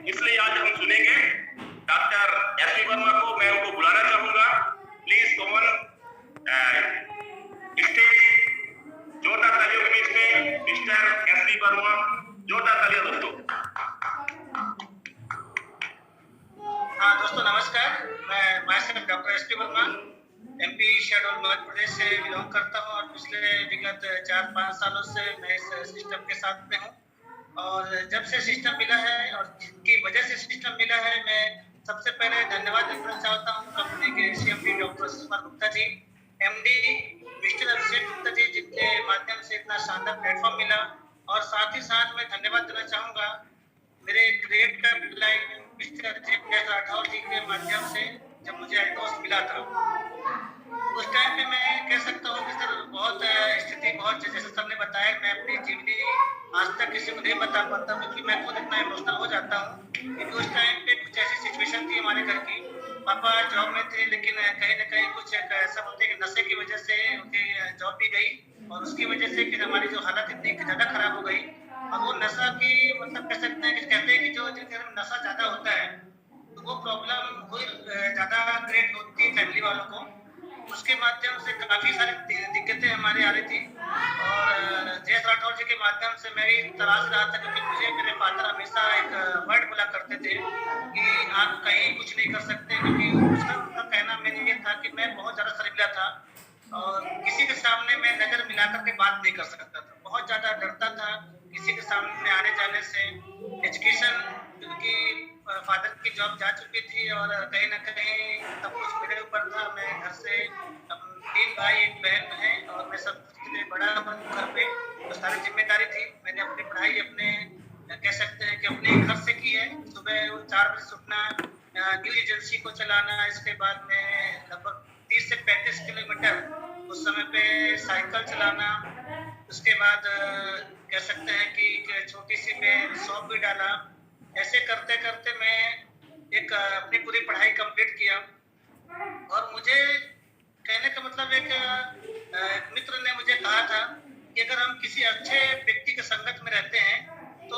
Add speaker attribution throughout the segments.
Speaker 1: इसलिए आज हम सुनेंगे डॉक्टर एस वी वर्मा को। मैं उनको बुलाना चाहूंगा। Please common stage. जोरदार तालियों के बीच में मिस्टर एस वी वर्मा। जोरदार तालियां दोस्तों।
Speaker 2: हाँ दोस्तों नमस्कार। मैं myself doctor S V Verma MP schedule Madhya Pradesh से बिलोंग करता हूँ और पिछले विगत 4-5 सालों से मैं इस सिस्टम के साथ में हूँ। और जब से सिस्टम मिला है और जिनकी वजह से सिस्टम मिला है, मैं सबसे पहले धन्यवाद देना चाहता हूँ कंपनी के CMD doctor Sushma Gupta ji, MD mister Abhishek Gupta ji, जिनके माध्यम से इतना शानदार प्लेटफॉर्म मिला। और साथ ही साथ मैं धन्यवाद देना चाहूँगा मेरे ग्रेट का लाइन मिस्टर जेपीएस राठौर जी के माध्यम से, जब मुझे एल्टोस मिला था उस टाइम पे मैं कह सकता हूँ कि सर बहुत स्थिति बहुत, जैसे सर ने बताया, मैं अपनी जीवनी आज तक किसी को नहीं बता पाता क्योंकि मैं खुद इतना इमोशनल हो जाता हूँ। क्योंकि उस टाइम पे कुछ ऐसी सिचुएशन थी हमारे घर की, पापा जॉब में थे लेकिन कहीं ना कहीं कुछ ऐसा बोलते हैं कि नशे की वजह से उनकी जॉब भी गई और उसकी वजह से फिर हमारी जो हालत इतनी ज्यादा खराब हो गई। और वो नशा की मतलब कह सकते हैं कि कहते हैं कि जो जिनके घर में नशा ज्यादा होता है तो वो प्रॉब्लम कोई ज्यादा क्रिएट होती है फैमिली वालों को। उसके माध्यम से काफी सारी दिक्कतें हमारे आ रही थी। और जयेश राठौर जी के माध्यम से मैं भी तलाश रहा था क्योंकि मुझे मेरे फादर हमेशा एक वर्ड बोला करते थे कि आप कहीं कुछ नहीं कर सकते, क्योंकि उनका कहना मेरे ये था कि मैं बहुत ज्यादा शर्मिला था और किसी के सामने मैं नजर मिला करके बात नहीं कर सकता था, बहुत ज्यादा डरता था किसी के सामने आने जाने से। एजुकेशन, क्योंकि फादर की जॉब जा चुकी थी और कहीं ना कहीं सब कुछ मेरे ऊपर था। मैं घर से 3 भाई 1 बहन है और मैं सबसे बड़ा हूँ घर पे, तो सारी जिम्मेदारी थी। मैंने अपनी पढ़ाई अपने कह सकते हैं कि अपने घर से की है। सुबह 4 बजे से उठना, न्यूज एजेंसी को चलाना, इसके बाद में लगभग 30 से 35 किलोमीटर उस समय पे साइकिल चलाना, उसके बाद कह सकते हैं कि छोटी सी मैं शॉप भी डाला। ऐसे करते करते मैं एक अपनी पूरी पढ़ाई कंप्लीट किया। और मुझे कहने का मतलब एक मित्र ने मुझे कहा था कि अगर हम किसी अच्छे व्यक्ति के संगत में रहते हैं तो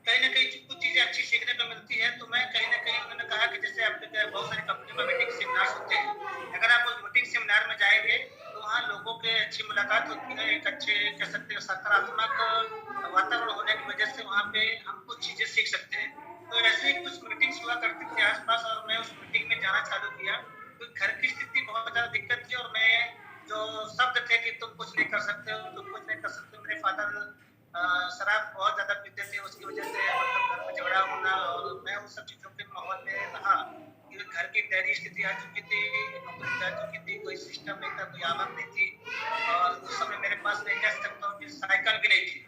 Speaker 2: कहीं ना कहीं कुछ चीजें अच्छी सीखने को मिलती है। तो मैं कहीं ना कहीं, उन्होंने कहा कि जैसे आपके बहुत सारी कंपनी में मीटिंग सेमिनार होते हैं, अगर आप उस मीटिंग सेमिनार में जाएंगे तो वहाँ लोगों के अच्छी मुलाकात होती है, एक अच्छे कह सकते हैं सकारात्मक वातावरण होने की वजह से वहाँ पे हम कुछ चीजें सीख सकते हैं। तो ऐसे ही कुछ मीटिंग्स हुआ करती थी आसपास और मैं उस मीटिंग में जाना चालू किया। तो घर की स्थिति बहुत ज्यादा दिक्कत थी और मैं जो शब्द थे कि तुम कुछ नहीं कर सकते हो, तुम कुछ नहीं कर सकते हो, मेरे फादर शराब बहुत ज्यादा पीते थे, उसकी वजह से मतलब घर में झगड़ा होना और मैं उन सब चीजों के माहौल में रहा। घर की डैडी स्थिति आ चुकी थी, नौकरी जा चुकी थी, कोई सिस्टम नहीं था, कोई आमद नहीं थी। और उस समय मेरे पास नहीं कह सकता हूँ कि साइकिल भी नहीं थी।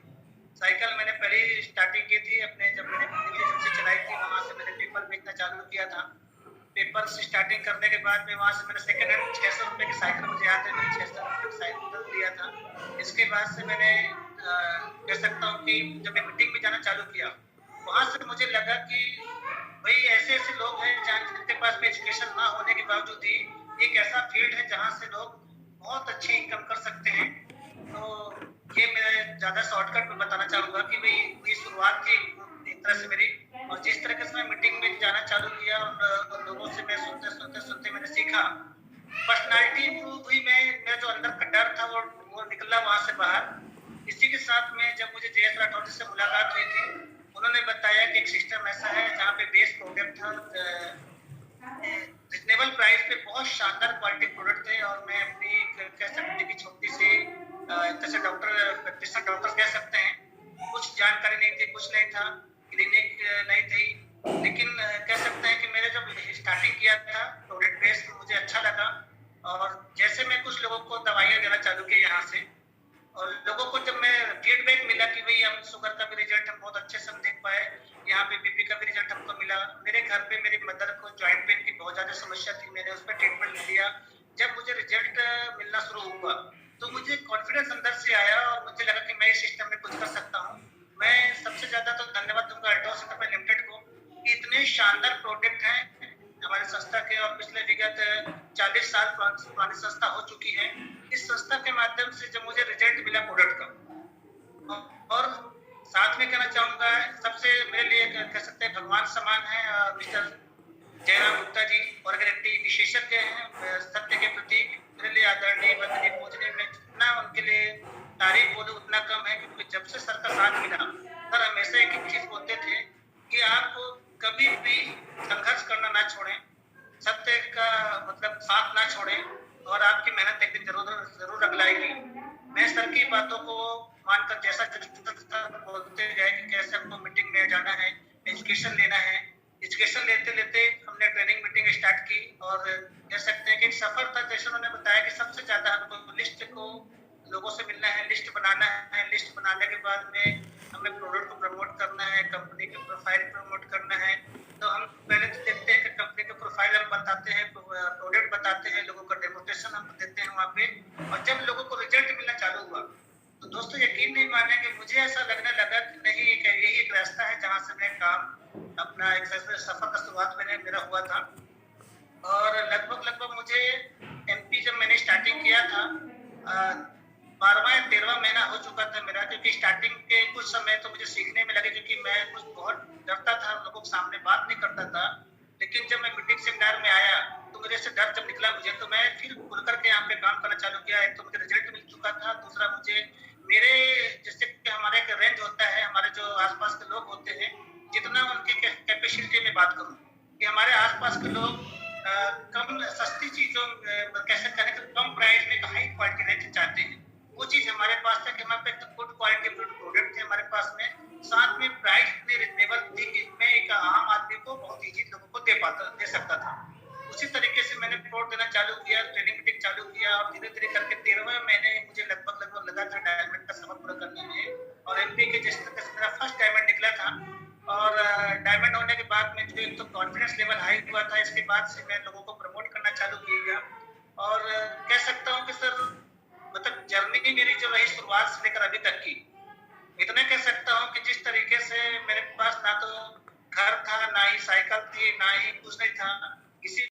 Speaker 2: साइकिल मैंने पहले स्टार्टिंग की थी अपने, जब मैंने न्यूज एजेंसी चलाई थी, वहां से मैंने पेपर बेचना चालू किया था। पेपर से स्टार्टिंग करने के बाद में वहां से मैंने सेकंड हैंड 600 रुपए की साइकिल, मुझे याद है, मैंने 600 रुपए की साइकिल लिया था। इसके बाद से मैंने कह सकता हूँ कि जब मैं मीटिंग में जाना चालू किया, वहां से मुझे लगा कि भाई ऐसे ऐसे लोग हैं जिनके पास में एजुकेशन ना होने के बावजूद भी एक ऐसा फील्ड है जहाँ से लोग बहुत अच्छी इनकम कर सकते हैं। तो ये मैं ज्यादा शॉर्टकट में बताना चाहूंगा कि भाई ये शुरुआत थी एक तरह से मेरी। और जिस तरह से मैं मीटिंग में जाना चालू किया और लोगों से मैं सुनते मैंने सीखा, पर्सनालिटी इंप्रूव हुई। मेरा जो अंदर का डर था वो निकला वहां से बाहर। इसी के साथ में जब मुझे जयेश राठौर जी से मुलाकात हुई थी, उन्होंने बताया कि एक सिस्टम ऐसा है जहाँ पे बेस्ट प्रोडक्ट था, रिजनेबल प्राइस पे बहुत शानदार क्वालिटी प्रोडक्ट थे। और मैं अपनी कह सकते हैं कि छोटी सी जैसे प्रैक्टिशनर डॉक्टर कह सकते हैं, कुछ जानकारी नहीं थी, कुछ नहीं था, क्लिनिक नहीं थी, लेकिन कह सकते हैं कि मैंने जब स्टार्टिंग किया था प्रोडक्ट बेस तो मुझे अच्छा लगा। और जैसे मैं कुछ लोगों को दवाइयाँ देना चालू किया यहाँ से, और लोगों को जब मैं फीडबैक मिला कि भाई हम शुगर का भी रिजल्ट हम बहुत अच्छे से हम देख पाए, यहाँ पे बीपी का भी रिजल्ट हमको मिला। मेरे घर पे मेरी मदर को जॉइंट पेन की बहुत ज्यादा समस्या थी, मैंने उस पर ट्रीटमेंट लिया। जब मुझे रिजल्ट मिलना शुरू हुआ तो मुझे कॉन्फिडेंस अंदर से आया और मुझे लगा कि मैं इस सिस्टम में कुछ कर सकता हूँ। मैं सबसे ज्यादा तो धन्यवाद दूंगा अल्ट्रोस इंटरप्राइज लिमिटेड को कि इतने शानदार प्रोडक्ट हैं हमारे संस्था के, और पिछले विगत 40 साल पुरानी संस्था हो चुकी है। इस संस्था के माध्यम से जब मुझे रिजल्ट मिला प्रोडक्ट का, और साथ में कहना चाहूंगा, सबसे मेरे लिए कह सकते हैं भगवान समान है मिस्टर जयराम गुप्ता जी, ऑर्गेनिटी विशेषज्ञ हैं सत्य के प्रति। मेरे लिए आदरणीय, वंदनीय, पूजनीय, मैं जितना उनके लिए तारीफ बोलूं उतना कम है, क्योंकि जब से सर का साथ मिला, सर हमेशा एक ही चीज बोलते थे कि आप कभी भी संघर्ष करना ना छोड़ें, सत्य का मतलब साथ ना छोड़ें और आपकी मेहनत एक दिन जरूर जरूर अगलाएगी। मैं सर की बातों को मानकर जैसा बोलते गए कि कैसे हमको मीटिंग में जाना है, एजुकेशन लेना है, एजुकेशन लेते लेते हमने ट्रेनिंग मीटिंग स्टार्ट की और कह सकते हैं कि एक सफर था। जैसे उन्होंने बताया कि सबसे ज्यादा हमको लिस्ट को लोगों से मिलना है, लिस्ट बनाना है, लिस्ट बनाने के बाद में हमें प्रोडक्ट को प्रमोट करना है, कंपनी की प्रोफाइल प्रमोट करना है। तो हम पहले तो देखते हैं कि कंपनी का प्रोफाइल हम बताते हैं, प्रोडक्ट बताते हैं, लोगों का डेमोस्ट्रेशन हम देते हैं वहाँ पे। और जब लोगों को रिजल्ट मिलना चालू हुआ तो दोस्तों यकीन नहीं मानेंगे, मुझे ऐसा लगने लगा कि नहीं, यही एक रास्ता है जहाँ से मैं काम अपना एक सफर का शुरुआत मेरा हुआ था। और लगभग मुझे एमपी जब मैंने स्टार्टिंग किया था 12वां या 13वां महीना हो चुका था मेरा, क्योंकि स्टार्टिंग के कुछ समय तो मुझे सीखने में लगे, क्योंकि मैं कुछ बहुत डरता था, लोगों के सामने बात नहीं करता था। लेकिन जब मैं मीटिंग सेमिनार में आया तो मेरे से डर जब निकला मुझे, तो मैं फिर खुल करके यहाँ पे काम करना चालू किया। एक तो मुझे रिजल्ट मिल चुका था, दूसरा मुझे मेरे जैसे कि हमारा एक रेंज होता है, हमारे जो आसपास के लोग होते हैं, जितना उनकी कैपेसिटी में बात करूं कि हमारे आसपास के लोग कम सस्ती चीजों कैसे करें, कम प्राइस में हाई क्वालिटी रेंज चाहते हैं। वो चीज हमारे पास था कि हमारे पास गुड क्वालिटी प्रोडक्ट थे हमारे पास में, साथ में प्राइस इतनी रिजनेबल थी कि मैं एक आम आदमी को बहुत ईजी लोगों को दे सकता था। उसी तरीके से मैंने रिपोर्ट देना चालू किया, ट्रेनिंग मीटिंग चालू किया और धीरे धीरे करके 13वें महीने मुझे लगभग लगा था डायमंड का सफर पूरा करने में। और एमपी के जिस तरह से मेरा फर्स्ट डायमंड निकला था, और डायमंड होने के बाद में जो एक तो कॉन्फिडेंस लेवल हाई हुआ था, इसके बाद से मैं लोगों को प्रमोट करना चालू किया। और कह सकता हूँ कि सर मतलब जर्नी मेरी जो रही शुरुआत से लेकर अभी तक की, इतना कह सकता हूँ कि जिस तरीके से मेरे पास ना तो घर था, ना ही साइकिल थी, ना ही कुछ नहीं था, किसी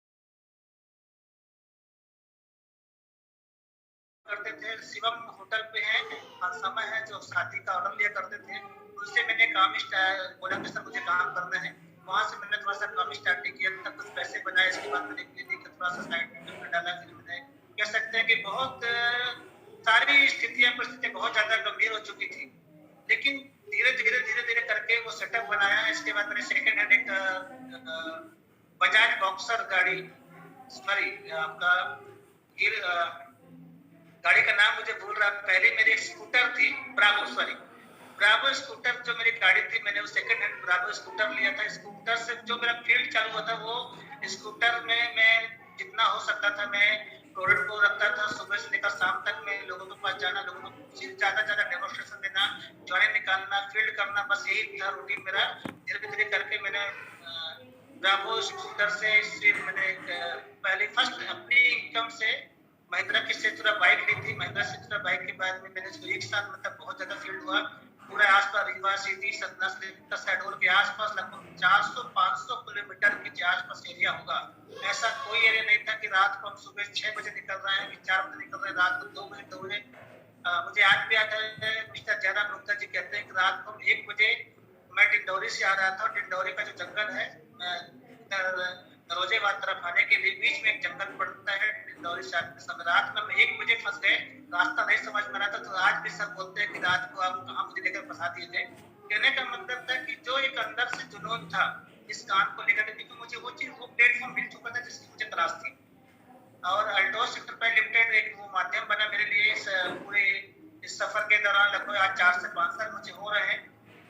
Speaker 2: करते थे। शिवम होटल पे है, समय है जो शादी का ऑर्डर लिया करते थे, उनसे मैंने काम बोला कि सर मुझे काम करना है। वहां से मैंने थोड़ा सा काम स्टार्ट किया, तब कुछ पैसे बनाए, इसके बाद मैंने क्लिनिक का थोड़ा सा साइड में डाला। फिर मैंने कह सकते हैं कि बहुत सारी स्थितियां परिस्थितियां बहुत ज्यादा गंभीर हो चुकी थी, लेकिन धीरे धीरे करके वो सेटअप बनाया। इसके बाद मैंने सेकंड हैंड एक बजाज बॉक्सर गाड़ी, सॉरी आपका गाड़ी का नाम मुझे भूल रहा, पहले मेरी एक स्कूटर थी ब्रावो, सॉरी ब्रावो स्कूटर जो मेरी गाड़ी थी, मैंने वो सेकंड हैंड ब्रावो स्कूटर लिया था। स्कूटर से जो मेरा फील्ड चालू हुआ था, वो स्कूटर में मैं जितना हो सकता था मैं प्रोडक्ट को रखता था। सुबह से लेकर शाम तक मैं लोगों के पास जाना, लोगों को ज्यादा डेमोस्ट्रेशन देना, जॉइनिंग निकालना, फील्ड करना, बस यही था रूटीन मेरा। धीरे धीरे करके मैंने ब्रावो स्कूटर से मैंने पहले फर्स्ट अपनी इनकम से महिंद्रा की सेचुरा बाइक ली थी। महिंद्रा सेचुरा बाइक के बाद में मैंने इसको एक साल मतलब बहुत ज्यादा फील्ड हुआ, पूरे आसपास रीवा, सीधी, सतना, शहडोल के आसपास लगभग 400-500 किलोमीटर के आसपास एरिया होगा। ऐसा कोई एरिया नहीं था कि रात को हम सुबह 6 बजे निकल रहे हैं कि 4 बजे निकल रहे हैं, रात को 2 बजे दौड़े। मुझे आज भी याद है, मिस्टर जयराम गुप्ता जी कहते हैं कि रात को 1 बजे मैं डिंडौरी से आ रहा था, और डिंडौरी का जो जंगल है नरोजेबाद तरफ आने के लिए बीच में एक जंगल पड़ता है, डिंडौरी से आते समय रात में हम 1 बजे फंस गए, रास्ता नहीं समझ में रहा था। तो आज भी सब बोलते हैं कि रात को आप कहाँ मुझे लेकर फंसा दिए थे। कहने का मतलब था कि जो एक अंदर से जुनून था इस काम को लेकर, क्योंकि मुझे वो चीज, वो प्लेटफॉर्म मिल चुका था जिसकी मुझे तलाश थी। और अल्टोस इंटरप्राइज लिमिटेड एक वो माध्यम बना मेरे लिए इस पूरे इस सफर के दौरान। लगभग आज 4 से 5 साल मुझे हो रहे हैं,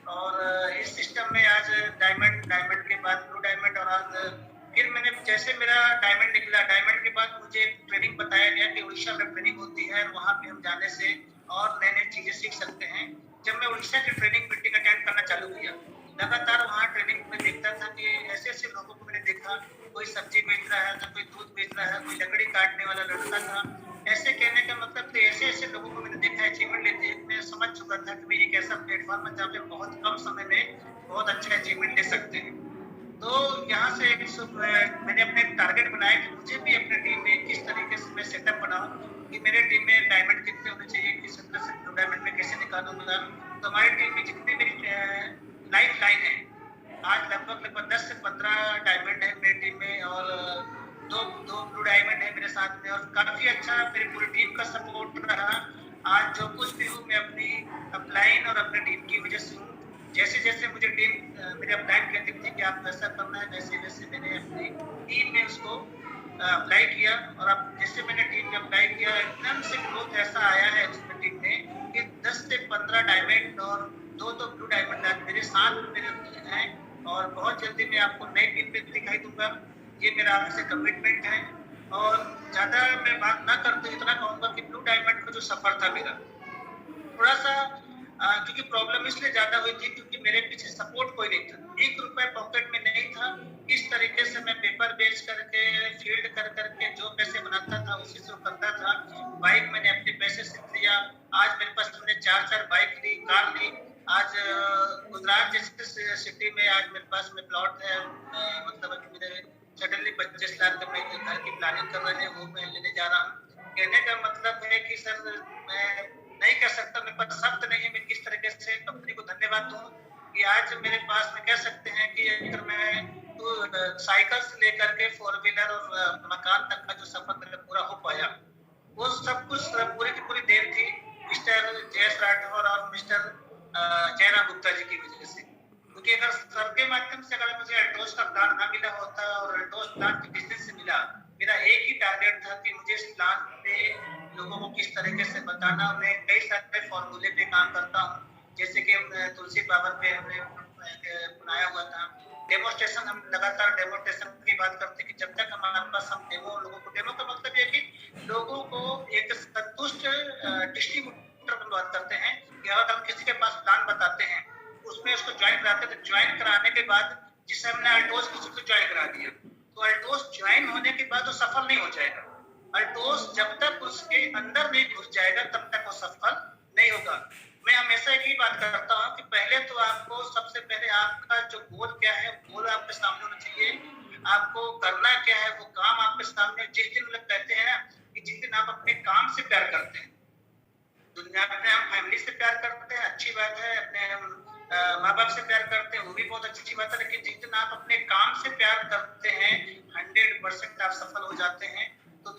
Speaker 2: और इस सिस्टम में आज डायमंड के बाद ब्लू डायमंड, और आज फिर मैंने जैसे मेरा डायमंड निकला, डायमंड के बाद मुझे ट्रेनिंग बताया गया कि उड़ीसा में ट्रेनिंग होती है, वहाँ पे हम जाने से और नई नई चीजें सीख सकते हैं। जब मैं उड़ीसा की ट्रेनिंग मीटिंग अटेंड करना चालू किया, लगातार वहाँ ट्रेनिंग में देखता था कि ऐसे ऐसे लोगों को मैंने देखा, कोई सब्जी बेच रहा है, तो कोई दूध बेच रहा है, कोई लकड़ी काटने वाला लड़का था। ऐसे कहने का मतलब तो ऐसे ऐसे लोगों को मैंने देखा, अचीवमेंट लेते हैं। मैं समझ चुका था कि भाई एक ऐसा प्लेटफॉर्म है जहाँ पे बहुत कम समय में बहुत अच्छे अचीवमेंट ले सकते हैं। तो यहाँ से मैंने अपने टारगेट बनाया कि मुझे भी अपने टीम में किस तरीके से मैं सेटअप बनाऊं कि मेरे टीम में डायमंड कितने होने चाहिए, किस तरह से डायमंड में कैसे निकालूंगा। तो हमारी टीम में जितने मेरी लाइफ लाइन है, आज लगभग लगभग 10 से 15 डायमंड है मेरी टीम में, और दो दो ब्लू डायमंड है मेरे साथ में, और काफी अच्छा मेरी पूरी टीम का सपोर्ट रहा। आज जो कुछ भी हूँ मैं अपनी अपलाइन और अपनी टीम की वजह से हूँ। जैसे जैसे मुझे टीम मेरे अपलाइन कहती थी कि आप ऐसा करना है, वैसे वैसे मैंने अपनी टीम में उसको अप्लाई किया, और अब जैसे मैंने टीम में अप्लाई किया एकदम से ग्रोथ ऐसा आया है उसमें टीम में कि 10 से 15 डायमंड और दो ब्लू डायमंड आज मेरे साथ मेरे हैं, और बहुत जल्दी मैं आपको नई टीम पे दिखाई दूंगा। ये मेरा आपसे कमिटमेंट है। और ज्यादा मैं बात ना करते इतना कहूंगा कि ब्लू डायमंड का जो सफर था मेरा थोड़ा सा क्योंकि प्रॉब्लम इसलिए ज्यादा हुई थी क्योंकि मेरे पीछे सपोर्ट कोई नहीं था, 1 रुपए पॉकेट में नहीं था। इस तरीके से मैं पेपर बेच करके फील्ड कर करके जो पैसे बनाता था उसी से करता था। बाइक मैंने अपने पैसे से लिया। आज मेरे पास मैंने 4 बाइक ली, कार ली। आज गुजरात जैसे सिटी में आज मेरे पास में प्लॉट है। मतलब अभी मेरे सडनली 25 लाख का मैं घर की प्लानिंग कर रहे हैं, वो मैं लेने जा रहा हूँ। कहने का मतलब है कि सर मैं नहीं कह सकता, मेरे पास शब्द नहीं है मैं किस तरीके से कंपनी को धन्यवाद दूं कि आज मेरे पास में कह सकते हैं कि अगर मैं तो साइकिल से लेकर के 4 व्हीलर और मकान तक का जो सफर मेरा पूरा हो पाया, वो सब कुछ पूरी की पूरी देन थी मिस्टर जयेश राठौर और मिस्टर जयराम गुप्ता जी की वजह से। क्योंकि अगर सर के माध्यम से अगर मुझे अल्टोस का प्लान ना मिला होता और अल्टोस प्लान के बिजनेस से मिला, मेरा एक ही टारगेट था कि मुझे इस प्लान पे लोगों को किस तरीके से बताना। मैं कई सारे फॉर्मूले पे काम करता हूँ, जैसे कि तुलसी पावर पे हमने बनाया हुआ था डेमोस्ट्रेशन। हम लगातार डेमोस्ट्रेशन की बात करते हैं कि जब तक हमारे पास हम डेमो लोगों को, डेमो का मतलब ये कि लोगों को एक संतुष्ट डिस्ट्रीब्यूटर में बात करते हैं कि अगर हम किसी के पास प्लान बताते हैं उसमें उसको ज्वाइन कराते हैं, तो ज्वाइन कराने के बाद जिसे हमने अल्टोस किसी को ज्वाइन करा दिया तो अल्टोस ज्वाइन होने के बाद वो सफल नहीं हो जाएगा। अल्टोस जब तक उसके अंदर नहीं घुस जाएगा तब तक वो सफल नहीं होगा। मैं हमेशा एक ही बात करता हूँ कि पहले तो आपको सबसे पहले आपका जो गोल क्या है, गोल आपके सामने होना चाहिए। आपको करना क्या है वो काम आपके सामने। जिस दिन लोग कहते हैं ना कि जिस दिन आप अपने काम से प्यार करते हैं, दुनिया में हम फैमिली से प्यार करते हैं, अच्छी बात है, अपने माँ बाप से प्यार करते हैं, वो भी बहुत अच्छी बात है, लेकिन जिस दिन आप अपने काम से प्यार करते हैं 100% आप सफल हो जाते हैं। तो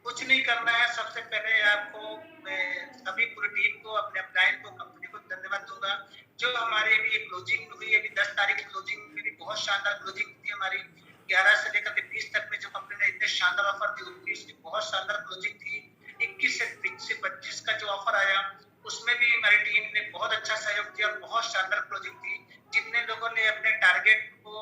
Speaker 2: कुछ नहीं करना है, सबसे पहले आपको मैं सभी पूरी टीम को, अपने अपलाइन को, कंपनी को धन्यवाद दूंगा। जो हमारे अभी क्लोजिंग हुई, अभी 10 तारीख क्लोजिंग में भी बहुत शानदार क्लोजिंग थी हमारी। 11 से लेकर के 20 तक में जो कंपनी ने इतने शानदार ऑफर दी उसकी बहुत शानदार क्लोजिंग थी। 21 से 25 का जो ऑफर आया उसमें भी हमारी टीम ने बहुत अच्छा सहयोग दिया और बहुत शानदार क्लोजिंग थी। जितने लोगों ने अपने टारगेट को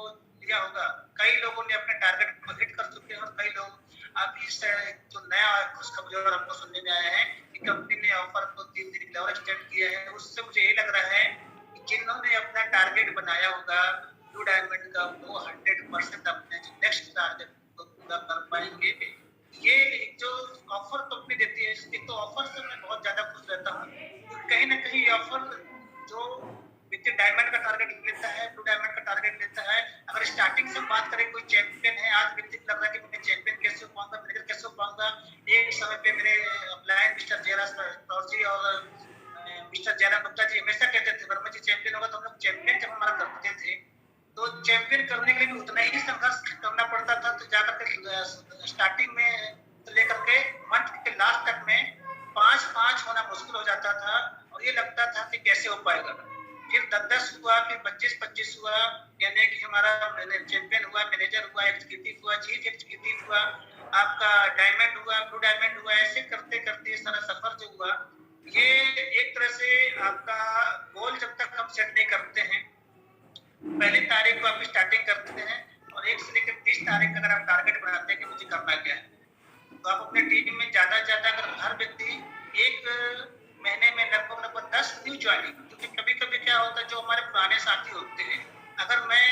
Speaker 2: लिया होगा, कई लोगों ने अपने टारगेट को हिट कर चुके हैं, और कई लोग अभी से जो नया खुशखबरी हमको सुनने में आया है कि कंपनी ने ऑफर को 3 दिन के लिए और एक्सटेंड किया है। उससे मुझे ये लग रहा है कि जिन्होंने अपना टारगेट बनाया होगा ब्लू डायमंड का, वो 100% अपने जो नेक्स्ट टारगेट को पूरा कर पाएंगे। ये जो ऑफर कंपनी देती है, इसके तो ऑफर से मैं बहुत ज्यादा खुश रहता हूँ, क्योंकि कहीं ना कहीं ऑफर जो व्यक्ति डायमंड का टारगेट लेता है, ब्लू डायमंड का टारगेट लेता है, अगर स्टार्टिंग से बात करें कोई चैंपियन है, आज व्यक्ति को लग रहा है कि मैं चैंपियन कैसे हो पाऊंगा, मैनेजर कैसे हो पाऊंगा। एक समय पे मेरे अपलाइन मिस्टर जयराम जी और मिस्टर जयराम गुप्ता जी हमेशा कहते थे वर्मा जी चैंपियन होगा। तो हम लोग चैंपियन जब हमारा करते थे तो चैंपियन करने के लिए उतना ही संघर्ष करना पड़ता था। तो जाकर स्टार्टिंग में लेकर के मंथ के लास्ट तक में 5-5 होना मुश्किल हो जाता था, और ये लगता था कि कैसे हो पाएगा। फिर 10-10 हुआ, फिर 25-25 हुआ, यानी कि हमारा चैंपियन हुआ, मैनेजर हुआ, एग्जीक्यूटिव हुआ, चीफ एग्जीक्यूटिव हुआ, आपका डायमंड हुआ, ब्लू डायमंड हुआ। ऐसे करते करते सारा सफर जो हुआ, ये एक तरह से आपका गोल जब तक हम सेट नहीं करते हैं, पहली तारीख को आप स्टार्टिंग करते हैं और 1 से लेकर 30 तारीख अगर आप टारगेट बनाते हैं कि मुझे करना क्या है, तो आप अपने टीम में ज्यादा से ज्यादा अगर हर व्यक्ति एक महीने में लगभग 10 न्यू ज्वाइनिंग, क्योंकि कभी कभी क्या होता है जो हमारे पुराने साथी होते हैं, अगर मैं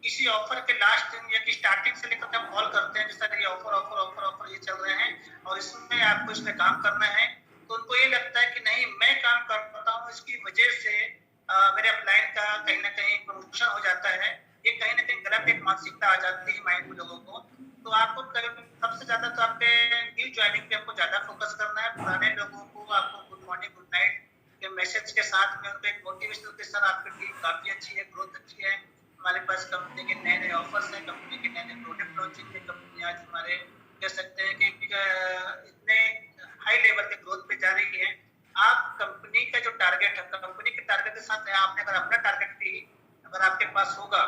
Speaker 2: किसी ऑफर के लास्ट दिन या कि स्टार्टिंग से लेकर हम कॉल करते हैं कि सर ये ऑफर ऑफर ऑफर ऑफर ये चल रहे हैं और इसमें आपको इसमें काम करना है, तो उनको ये लगता है कि नहीं मैं काम करता हूँ, इसकी वजह से मेरे अपलाइन का कहीं ना कहीं प्रमोशन हो जाता है। ये कहीं ना कहीं गलत एक मानसिकता आ जाती है माइंड में लोगों को। तो आपको सबसे ज्यादा तो आपके न्यू ज्वाइनिंग पे आपको ज्यादा फोकस करना है। पुराने लोगों को आपको गुड मॉर्निंग गुड नाइट के मैसेज के साथ में उनको एक मोटिवेशनल के सर आपकी टीम काफी अच्छी है, ग्रोथ अच्छी है, हमारे पास कंपनी के नए नए ऑफर्स हैं, कंपनी के नए नए प्रोडक्ट लॉन्चिंग है, कंपनी आज हमारे कह सकते हैं कि इतने हाई लेवल के ग्रोथ पे जा रही है। आप कंपनी का जो टारगेट है, कंपनी के टारगेट के साथ आपने अगर अपना टारगेट भी अगर आपके पास होगा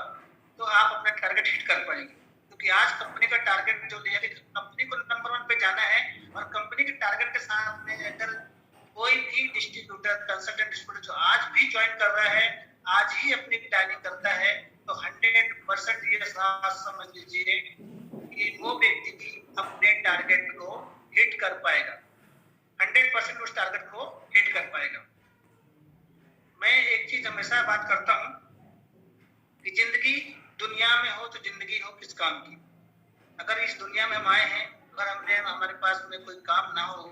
Speaker 2: तो आप अपना टारगेट हिट कर पाएंगे, क्योंकि आज कंपनी का टारगेट जो लिया कि कंपनी को नंबर 1 पे जाना है और कंपनी के टारगेट के साथ में अगर कोई भी डिस्ट्रीब्यूटर कंसल्टेंट डिस्ट्रीब्यूटर जो आज भी ज्वाइन कर रहा है, आज ही अपनी प्लानिंग करता है, तो 100% ये समझ लीजिए कि वो व्यक्ति भी अपने टारगेट को हिट कर पाएगा, 100% उस टारगेट को हिट कर पाएगा। मैं एक चीज हमेशा बात करता हूँ कि जिंदगी दुनिया में हो तो जिंदगी हो किस काम की। अगर इस दुनिया में हम आए हैं, अगर हमारे पास में कोई काम ना हो,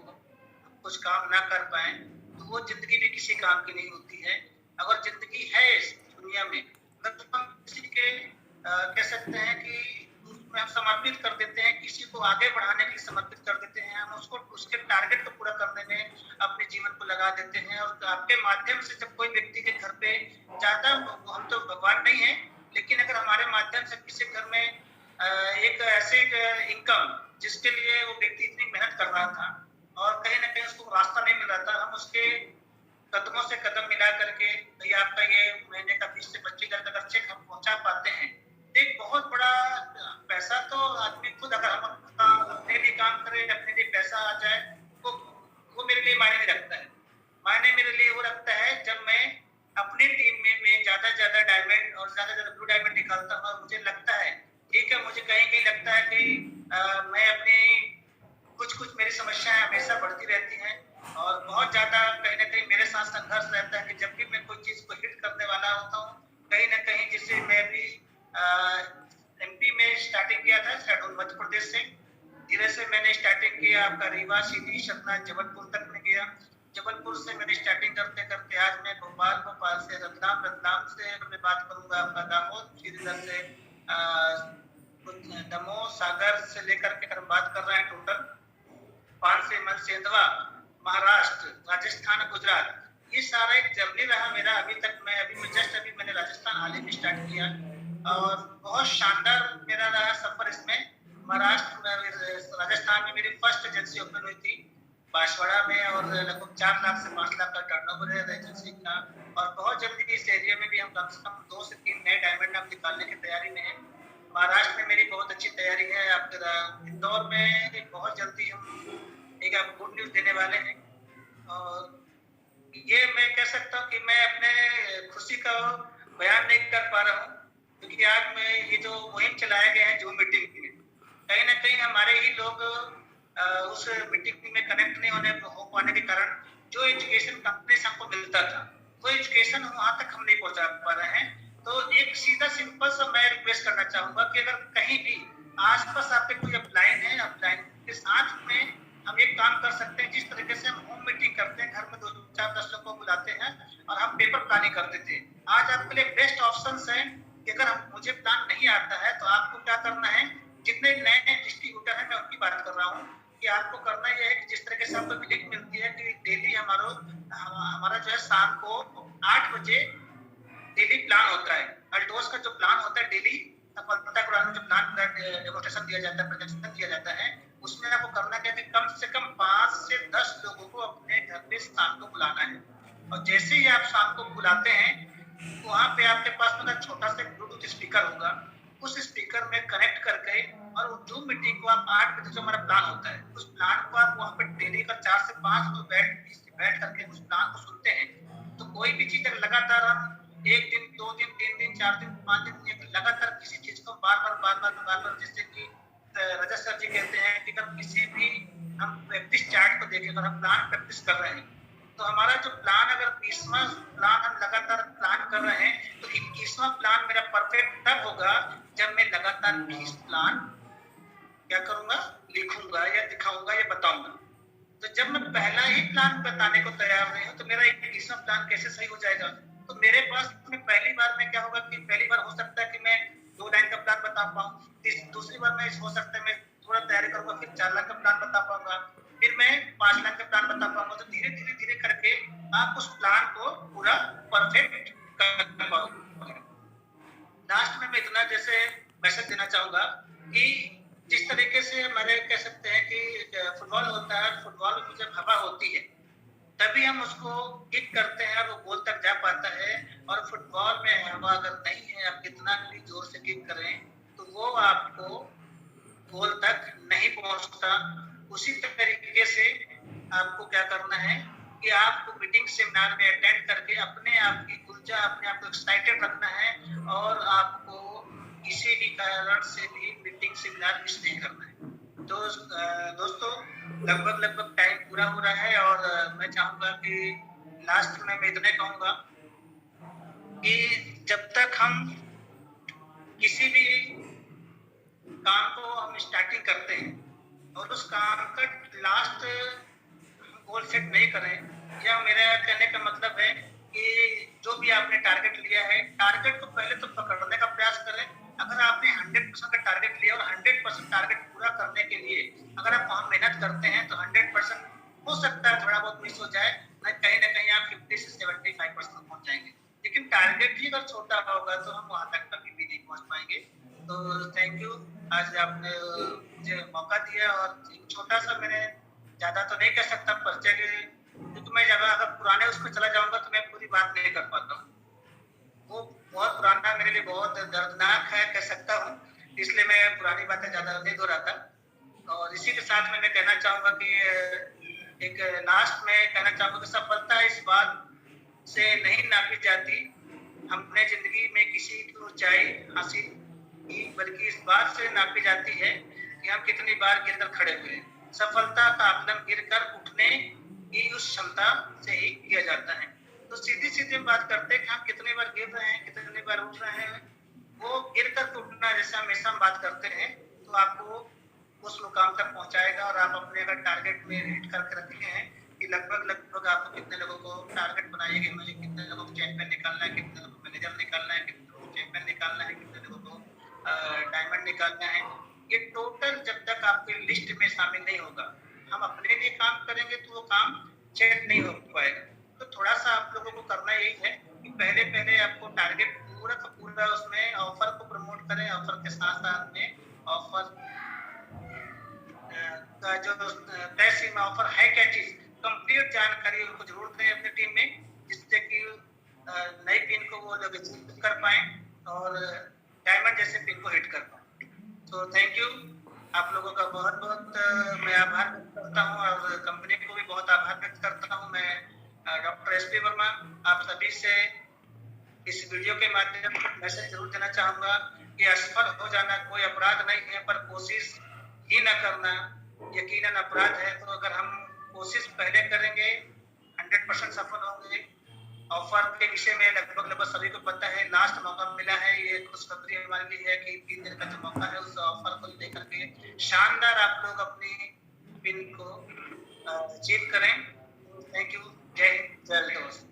Speaker 2: कुछ काम ना कर पाए, तो वो जिंदगी भी किसी काम की नहीं होती है। अगर जिंदगी है इस दुनिया में, अगर तो हम किसी के कह सकते हैं कि उसमें हम समर्पित कर देते हैं, किसी को आगे बढ़ाने के लिए समर्पित कर देते हैं, हम उसको उसके टारगेट को पूरा करने में अपने जीवन को लगा देते हैं। और आपके माध्यम से जब कोई व्यक्ति के घर पे जाता, हम तो भगवान नहीं है, लेकिन अगर हमारे माध्यम से किसी घर में एक ऐसे इनकम जिसके लिए वो व्यक्ति इतनी मेहनत कर रहा था और कहीं ना कहीं उसको रास्ता नहीं मिल रहा था, हम उसके कदमों से कदम मिला करके भाई आपका ये महीने का 20 से 25 हजार का चेक हम पहुंचा पाते हैं, एक बहुत बड़ा पैसा। तो आदमी खुद अगर हम अपने लिए काम करे, अपने लिए पैसा आ जाए, तो वो मेरे लिए मायने नहीं रखता है। मायने मेरे लिए वो रखता है जब मैं अपनी टीम में मैं ज्यादा डायमंड और ज्यादा ब्लू डायमंड निकालता हूँ और मुझे लगता है, ठीक है, मुझे कहीं कहीं लगता है कि मैं अपनी कुछ मेरी समस्याएं हमेशा बढ़ती रहती हैं और बहुत ज्यादा कहीं ना कहीं मेरे साथ संघर्ष रहता है कि जब भी मैं कोई चीज को हिट करने वाला होता हूँ, कहीं ना कहीं जिससे मैं भी एमपी में स्टार्टिंग किया था, शेड्यूल मध्य प्रदेश से धीरे से मैंने स्टार्टिंग किया, आपका रीवा, सीधी, सतना, जबलपुर तक में गया। जबलपुर से मैंने स्टार्टिंग करते करते आज मैं भोपाल से रतलाम से मैं बात करूंगा, आपका दामोद, श्रीनगर से दमोह, सागर से लेकर के हम बात कर रहे हैं टोटल 5 से सेंधवा, महाराष्ट्र, राजस्थान, गुजरात, ये सारा एक जर्नी रहा मेरा। अभी मैंने राजस्थान हाल ही में स्टार्ट किया और बहुत शानदार मेरा रहा सफर इसमें। महाराष्ट्र में, राजस्थान में मेरी फर्स्ट एजेंसी ओपन हुई थी बांसवाड़ा में और लगभग 4 लाख से 5 लाख का टर्नओवर है एजेंसी का। और बहुत जल्दी इस एरिया में भी हम कम से कम 2 से 3 नए डायमंड हम निकालने की तैयारी में है। महाराष्ट्र में मेरी बहुत अच्छी तैयारी है। आपके इंदौर में बहुत जल्दी हम एक आप गुड न्यूज देने वाले हैं। और ये मैं कह सकता हूँ कि मैं अपने खुशी का बयान नहीं कर पा रहा हूँ, क्योंकि आज में ये जो मुहिम चलाए गए हैं जूम मीटिंग में, कहीं ना कहीं हमारे ही लोग उस मीटिंग में कनेक्ट नहीं हो पाने के कारण जो एजुकेशन कंपनी से हमको मिलता था, वो एजुकेशन वहां तक हम नहीं पहुंचा पा रहे हैं। तो एक सीधा सिंपल सा मैं रिक्वेस्ट करना चाहूंगा कि अगर कहीं भी आसपास आपके कोई अपलाइन है, अपलाइन के साथ में हम एक काम कर सकते हैं, जिस तरीके से हम होम मीटिंग करते हैं, घर में 2-4-10 लोगों को बुलाते हैं और हम पेपर प्लानिंग करते थे। आज आपके लिए बेस्ट ऑप्शन है कि अगर मुझे प्लान नहीं आता है तो आपको क्या करना है, जितने नए डिस्ट्रीब्यूटर हैं मैं उनकी बात कर रहा हूँ कि आपको करना यह है कि जिस तरीके से आपको लिंक मिलती है कि डेली हमारा जो है शाम को 8 बजे डेली प्लान होता है, अल्टोस का जो प्लान होता है डेली सफलता कुरान जो प्लान डेमोस्ट्रेशन दिया जाता है, प्रेजेंटेशन दिया जाता है, उसमें आपको करना क्या है कि कम से कम 5 से 10 लोगों को अपने घर पे शाम को बुलाना है। और जैसे ही आप शाम को बुलाते हैं तो वहाँ पे आपके पास मतलब छोटा सा ब्लूटूथ स्पीकर होगा, उस स्पीकर में कनेक्ट करके और जूम मीटिंग को आप 8 बजे जो हमारा प्लान होता है, उस प्लान को आप वहाँ पे डेली का 4 से 5 लोग बैठ करके उस प्लान को सुनते हैं। तो कोई भी चीज लगातार हम 1 दिन 2 दिन 3 दिन 4 दिन 5 दिन लगातार किसी चीज को बार बार जैसे कि रजत सर जी कहते हैं कि अगर किसी भी हम प्रैक्टिस चार्ट को देखें, अगर हम प्लान प्रैक्टिस कर रहे हैं तो हमारा जो प्लान अगर 20वां प्लान हम लगातार प्लान कर रहे हैं तो 21वां प्लान मेरा परफेक्ट तब होगा जब मैं लगातार 20 प्लान क्या करूंगा, लिखूंगा या दिखाऊंगा या बताऊंगा। तो जब मैं पहला ही प्लान बताने को तैयार नहीं हूं तो मेरा 21वां प्लान कैसे सही हो जाएगा। तो मेरे पास में पहली बार में क्या होगा कि पहली बार हो सकता है कि मैं 2 लाइन का प्लान बता पाऊं, दूसरी बार में हो सकता है मैं थोड़ा तैयारी करूंगा, फिर 4 लाख का प्लान बता पाऊंगा, फिर मैं 5 लाख का प्लान बता पाऊंगा। तो धीरे धीरे करके आप उस प्लान को पूरा परफेक्ट कर पाओगे। लास्ट में मैं इतना जैसे मैसेज देना चाहूंगा कि जिस तरीके से हमारे कह सकते हैं कि फुटबॉल होता है, फुटबॉल में जब हवा होती है तभी हम उसको किक करते हैं और वो गोल तक जा पाता है। और फुटबॉल में हवा अगर नहीं है, आप कितना भी जोर से किक करें तो वो आपको गोल तक नहीं पहुंचता। उसी तरीके से आपको क्या करना है कि आपको मीटिंग सेमिनार में अटेंड करके अपने आप की ऊर्जा, अपने आप को एक्साइटेड रखना है और आपको किसी भी कारण से भी मीटिंग सेमिनार मिस नहीं करना है। तो दोस्तों लगभग टाइम पूरा हो रहा है और मैं चाहूंगा कि लास्ट में मैं इतना कहूंगा कि जब तक हम किसी भी काम को हम स्टार्टिंग करते हैं और उस काम का लास्ट गोल सेट नहीं करें, या मेरा कहने का मतलब है कि जो भी आपने टारगेट लिया है, टारगेट को पहले तो पकड़ने का प्रयास करें। अगर आपने 100% का टारगेट लिया और 100% टारगेट पूरा करने के लिए अगर आप वहां मेहनत करते हैं तो 100% हो सकता है थोड़ा बहुत मिस हो जाए, कहीं ना कहीं आप 50 से 75% पहुंच जाएंगे। लेकिन टारगेट ही अगर छोटा होगा तो हम वहां तक कभी भी नहीं पहुंच पाएंगे। तो थैंक यू, आज आपने मुझे मौका दिया और छोटा सा, मैंने ज्यादा तो नहीं कह सकता परिचय के, क्योंकि मैं ज्यादा अगर पुराने उसमें चला जाऊंगा तो मैं पूरी बात नहीं कर पाता हूँ। वो बहुत पुराना मेरे लिए बहुत दर्दनाक है कह सकता हूँ, इसलिए मैं पुरानी बातें ज्यादा नहीं दोहराता। और इसी के साथ मैं कहना चाहूंगा कि एक लास्ट में कहना चाहूंगा कि सफलता इस बात से नहीं नापी जाती हमने जिंदगी में किसी की ऊंचाई हासिल की, बल्कि इस बात से नापी जाती है कि हम कितनी बार गिरकर खड़े हुए। सफलता का आकलन गिरकर उठने की उस क्षमता से ही किया जाता है। तो सीधी सीधी बात करते हैं कि हम कितनी बार गिर रहे हैं, कितनी बार उठ रहे हैं। वो गिरकर उठना जैसे हमेशा हम बात करते हैं तो आपको उस मुकाम तक पहुंचाएगा। और आप अपने अगर टारगेट में हिट करके रखे हैं कि लगभग आपको कितने लोगों को टारगेट बनाइएगा, मुझे कितने लोगों को चैंपियन निकालना है, कितने लोगों को मैनेजर निकालना है, कितने लोगों को चैंपियन निकालना है, कितने लोगों को डायमंड निकालना है। ये टोटल जब तक आपके लिस्ट में शामिल नहीं होगा, हम अपने लिए काम करेंगे तो वो काम सेट नहीं हो पाएगा। तो थोड़ा सा आप लोगों को करना यही है कि पहले आपको टारगेट पूरा का पूरा उसमें ऑफर को प्रमोट करें। ऑफर के साथ साथ में ऑफर का जो तय सीमा ऑफर है क्या चीज, कंप्लीट जानकारी उनको जरूर दें अपनी टीम में, जिससे कि नई पिन को वो लोग कर पाए और डायमंड जैसे पिन को हिट कर पाए। तो थैंक यू, आप लोगों का बहुत बहुत मैं आभार व्यक्त करता हूँ और कंपनी को भी बहुत आभार व्यक्त करता हूँ। मैं डॉक्टर एसपी वर्मा आप सभी से इस वीडियो के माध्यम से मैसेज जरूर देना चाहूंगा कि असफल हो जाना कोई अपराध नहीं है, पर कोशिश ही न करना यकीनन अपराध है। तो अगर हम कोशिश पहले करेंगे 100% सफल होंगे। ऑफर के विषय में लगभग सभी को पता है, लास्ट मौका मिला है, ये खुशखबरी हमारे लिए है कि 3 दिन का जो मौका है उस ऑफर को लेकर के शानदार आप लोग अपनी पिन को अचीव करें। थैंक यू, जय हिंद, जय दोस्त।